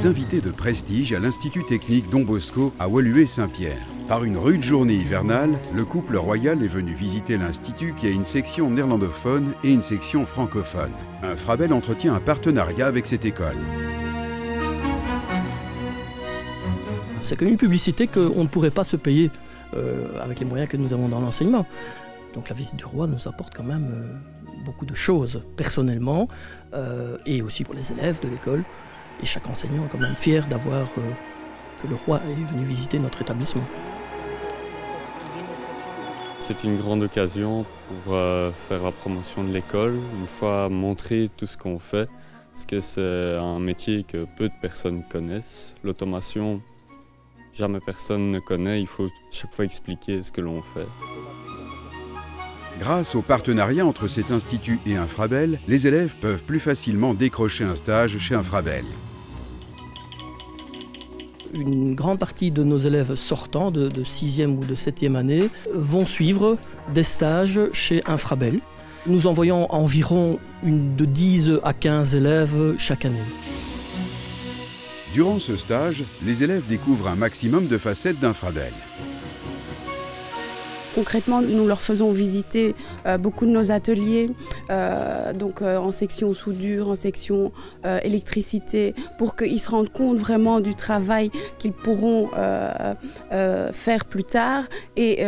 des invités de prestige à l'Institut technique Don Bosco à Woluwe-Saint-Pierre. Par une rude journée hivernale, le couple royal est venu visiter l'Institut qui a une section néerlandophone et une section francophone. Infrabel entretient un partenariat avec cette école. C'est comme une publicité qu'on ne pourrait pas se payer avec les moyens que nous avons dans l'enseignement. Donc la visite du roi nous apporte quand même beaucoup de choses personnellement et aussi pour les élèves de l'école. Et chaque enseignant est quand même fier d'avoir que le roi est venu visiter notre établissement. C'est une grande occasion pour faire la promotion de l'école, une fois montrer tout ce qu'on fait, parce que c'est un métier que peu de personnes connaissent. L'automation, jamais personne ne connaît, il faut chaque fois expliquer ce que l'on fait. Grâce au partenariat entre cet institut et Infrabel, les élèves peuvent plus facilement décrocher un stage chez Infrabel. Une grande partie de nos élèves sortants de 6e ou de 7e année vont suivre des stages chez Infrabel. Nous envoyons environ de 10 à 15 élèves chaque année. Durant ce stage, les élèves découvrent un maximum de facettes d'Infrabel. Concrètement, nous leur faisons visiter beaucoup de nos ateliers, en section soudure, en section électricité, pour qu'ils se rendent compte vraiment du travail qu'ils pourront faire plus tard. Et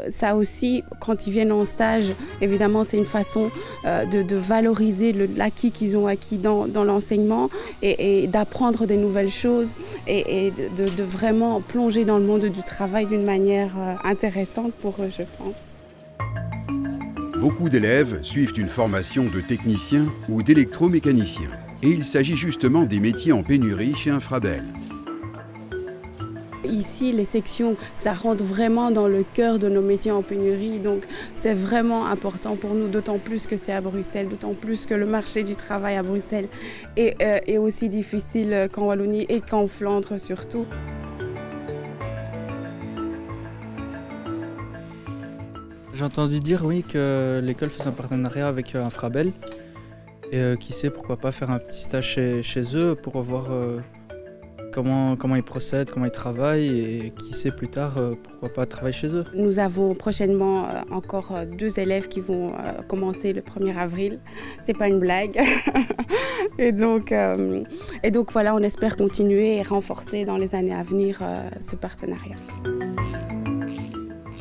ça aussi, quand ils viennent en stage, évidemment, c'est une façon de valoriser l'acquis qu'ils ont acquis dans l'enseignement et d'apprendre des nouvelles choses et de vraiment plonger dans le monde du travail d'une manière intéressante pour eux, je pense. Beaucoup d'élèves suivent une formation de technicien ou d'électromécanicien. Et il s'agit justement des métiers en pénurie chez Infrabel. Ici, les sections, ça rentre vraiment dans le cœur de nos métiers en pénurie. Donc, c'est vraiment important pour nous, d'autant plus que c'est à Bruxelles, d'autant plus que le marché du travail à Bruxelles est aussi difficile qu'en Wallonie et qu'en Flandre surtout. J'ai entendu dire, oui, que l'école faisait un partenariat avec Infrabel. Et qui sait, pourquoi pas faire un petit stage chez eux pour voir comment ils procèdent, comment ils travaillent. Et qui sait, plus tard, pourquoi pas travailler chez eux. Nous avons prochainement encore 2 élèves qui vont commencer le 1er avril. C'est pas une blague. et donc voilà, on espère continuer et renforcer dans les années à venir ce partenariat.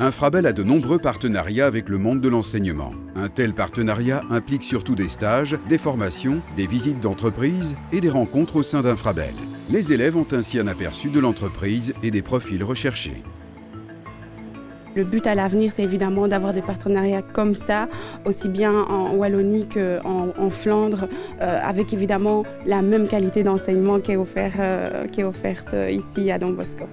Infrabel a de nombreux partenariats avec le monde de l'enseignement. Un tel partenariat implique surtout des stages, des formations, des visites d'entreprise et des rencontres au sein d'Infrabel. Les élèves ont ainsi un aperçu de l'entreprise et des profils recherchés. Le but à l'avenir, c'est évidemment d'avoir des partenariats comme ça, aussi bien en Wallonie qu'en Flandre, avec évidemment la même qualité d'enseignement qui est offerte ici à Don Bosco.